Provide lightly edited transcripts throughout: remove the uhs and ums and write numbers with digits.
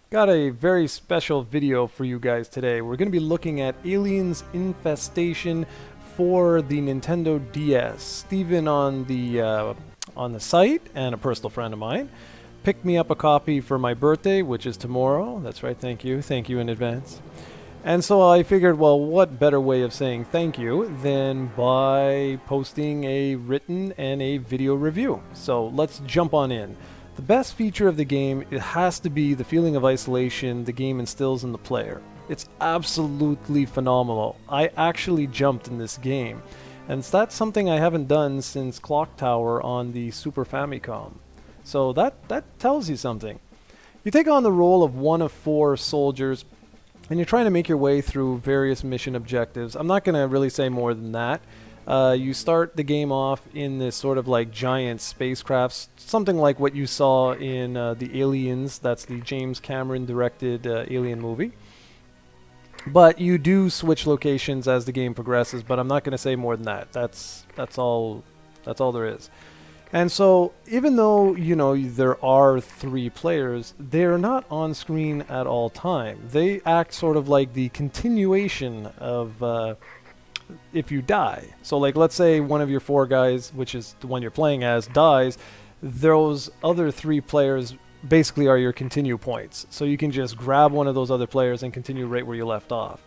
Got a very special video for you guys today. We're going to be looking at Aliens Infestation for the Nintendo DS. Steven on the site, and a personal friend of mine, picked me up a copy for my birthday, which is tomorrow. That's right, thank you in advance. And so I figured, well, what better way of saying thank you than by posting a written and a video review. So let's jump on in. The best feature of the game, it has to be the feeling of isolation the game instills in the player. It's absolutely phenomenal. I actually jumped in this game, and that's something I haven't done since Clock Tower on the Super Famicom. So that tells you something. You take on the role of one of 4 soldiers, and you're trying to make your way through various mission objectives. I'm not going to really say more than that. You start the game off in this sort of like giant spacecrafts, something like what you saw in the Aliens. That's the James Cameron directed Alien movie. But you do switch locations as the game progresses, but I'm not going to say more than that. That's all there is. And so even though, you know, there are 3 players, they're not on screen at all time. They act sort of like the continuation of if you die. So like, let's say one of your 4 guys, which is the one you're playing as, dies, those other 3 players basically are your continue points. So you can just grab one of those other players and continue right where you left off.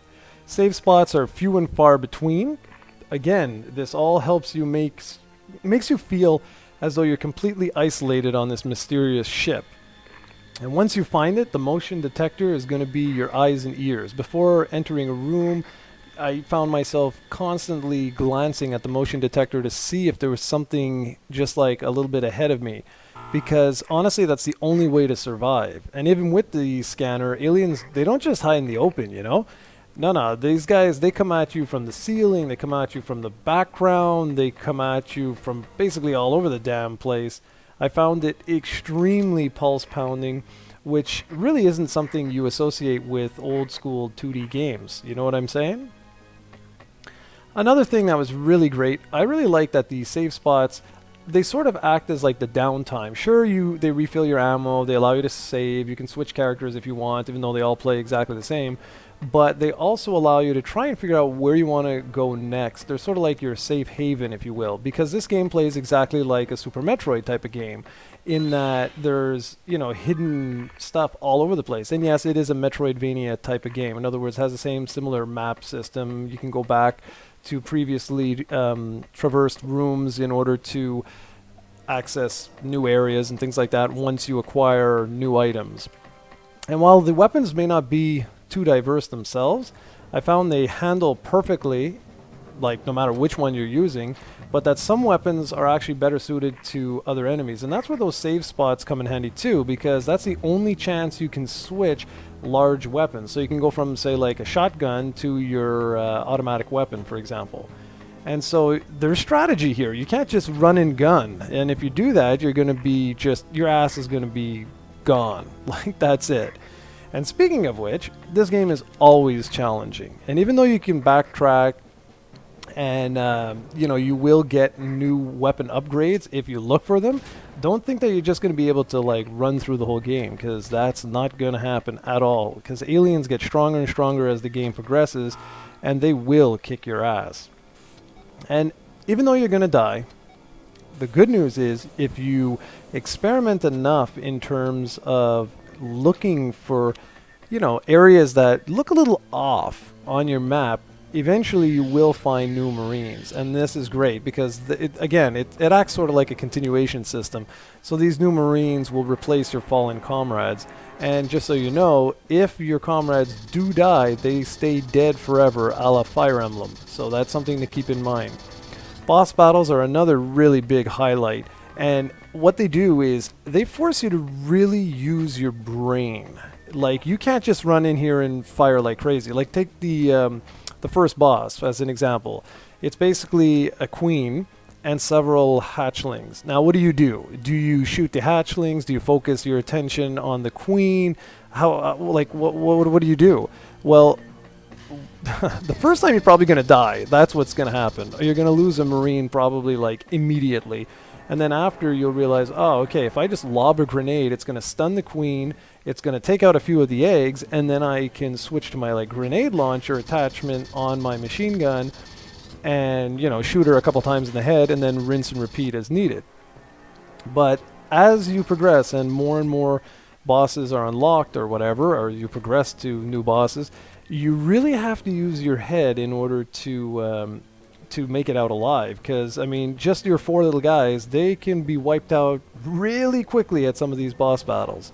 Save spots are few and far between. Again, this all helps you makes you feel as though you're completely isolated on this mysterious ship. And once you find it, the motion detector is going to be your eyes and ears. Before entering a room, I found myself constantly glancing at the motion detector to see if there was something just like a little bit ahead of me, because honestly that's the only way to survive. And even with the scanner, aliens, they don't just hide in the open, you know. No, these guys, they come at you from the ceiling, they come at you from the background, they come at you from basically all over the damn place. I found it extremely pulse pounding, which really isn't something you associate with old school 2D games, you know what I'm saying? Another thing that was really great, I really like that the save spots, they sort of act as like the downtime. Sure, they refill your ammo, they allow you to save, you can switch characters if you want, even though they all play exactly the same. But they also allow you to try and figure out where you want to go next. They're sort of like your safe haven, if you will, because this game plays exactly like a Super Metroid type of game, in that there's, you know, hidden stuff all over the place. And yes, it is a Metroidvania type of game. In other words, it has the same similar map system. You can go back to previously traversed rooms in order to access new areas and things like that once you acquire new items. And while the weapons may not be too diverse themselves, I found they handle perfectly, like no matter which one you're using, but that some weapons are actually better suited to other enemies. And that's where those save spots come in handy too, because that's the only chance you can switch large weapons. So you can go from, say, like a shotgun to your automatic weapon, for example. And so there's strategy here. You can't just run and gun. And if you do that, you're going to be your ass is going to be gone. Like, that's it. And speaking of which, this game is always challenging. And even though you can backtrack and, you know, you will get new weapon upgrades if you look for them, don't think that you're just going to be able to, like, run through the whole game, because that's not going to happen at all. Because aliens get stronger and stronger as the game progresses, and they will kick your ass. And even though you're going to die, the good news is if you experiment enough in terms of looking for, you know, areas that look a little off on your map, eventually you will find new Marines. And this is great because it acts sort of like a continuation system. So these new Marines will replace your fallen comrades. And just so you know, if your comrades do die, they stay dead forever, a la Fire Emblem. So that's something to keep in mind. Boss battles are another really big highlight. And what they do is they force you to really use your brain. Like, you can't just run in here and fire like crazy. Like, take the first boss as an example. It's basically a queen and several hatchlings. Now, what do? Do you shoot the hatchlings? Do you focus your attention on the queen? How, what do you do? Well, the first time you're probably going to die. That's what's going to happen. You're going to lose a Marine probably like immediately. And then after you'll realize, oh, okay, if I just lob a grenade, it's going to stun the queen, it's going to take out a few of the eggs, and then I can switch to my like grenade launcher attachment on my machine gun and, you know, shoot her a couple times in the head and then rinse and repeat as needed. But as you progress and more bosses are unlocked or whatever, or you progress to new bosses, you really have to use your head in order to make it out alive. Because, I mean, just your 4 little guys, they can be wiped out really quickly at some of these boss battles.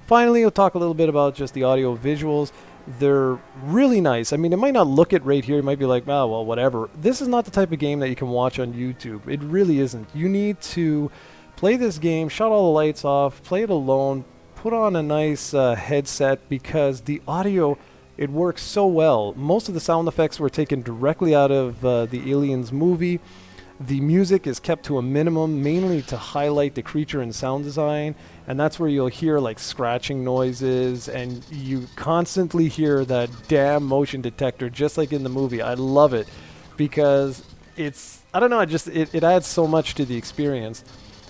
Finally, we'll talk a little bit about just the audio visuals. They're really nice. I mean, it might not look it right here. You might be like, oh, well, whatever. This is not the type of game that you can watch on YouTube. It really isn't. You need to play this game, shut all the lights off, play it alone, put on a nice headset, because the audio, it works so well. Most of the sound effects were taken directly out of the Aliens movie. The music is kept to a minimum, mainly to highlight the creature and sound design, and that's where you'll hear like scratching noises, and you constantly hear that damn motion detector, just like in the movie. I love it because it's, I don't know, it adds so much to the experience.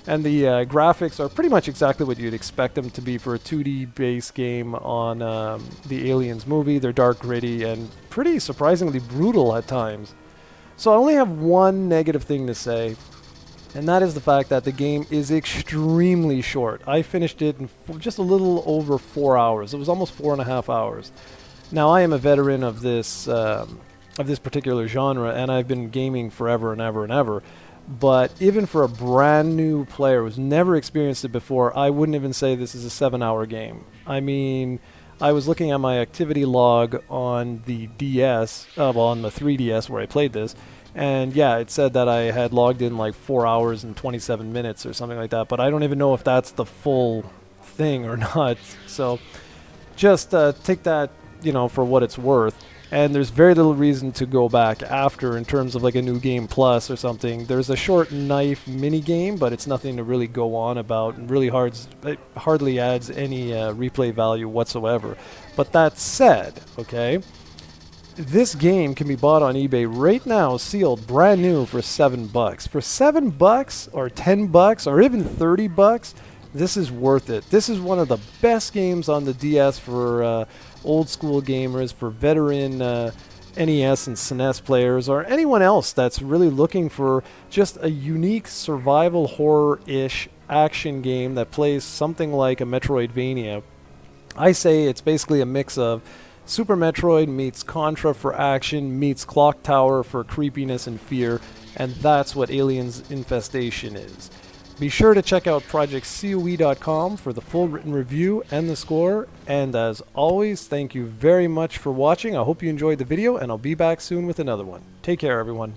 And the graphics are pretty much exactly what you'd expect them to be for a 2D based game on the Aliens movie. They're dark, gritty, and pretty surprisingly brutal at times. So I only have one negative thing to say, and that is the fact that the game is extremely short. I finished it in just a little over 4 hours. It was almost 4.5 hours. Now, I am a veteran of this particular genre, and I've been gaming forever and ever and ever. But even for a brand new player who's never experienced it before, I wouldn't even say this is a 7-hour game. I mean, I was looking at my activity log on the DS, well, on the 3DS where I played this, and yeah, it said that I had logged in like 4 hours and 27 minutes or something like that, but I don't even know if that's the full thing or not. So just take that, you know, for what it's worth. And there's very little reason to go back after in terms of like a new game plus or something. There's a short knife mini game, but it's nothing to really go on about, and really it hardly adds any replay value whatsoever. But that said, okay, this game can be bought on eBay right now, sealed, brand new for $7. For $7 or $10 or even $30, this is worth it. This is one of the best games on the DS for old school gamers, for veteran NES and SNES players, or anyone else that's really looking for just a unique survival horror-ish action game that plays something like a Metroidvania. I say it's basically a mix of Super Metroid meets Contra for action, meets Clock Tower for creepiness and fear, and that's what Aliens Infestation is. Be sure to check out projectcoe.com for the full written review and the score. And as always, thank you very much for watching. I hope you enjoyed the video, and I'll be back soon with another one. Take care, everyone.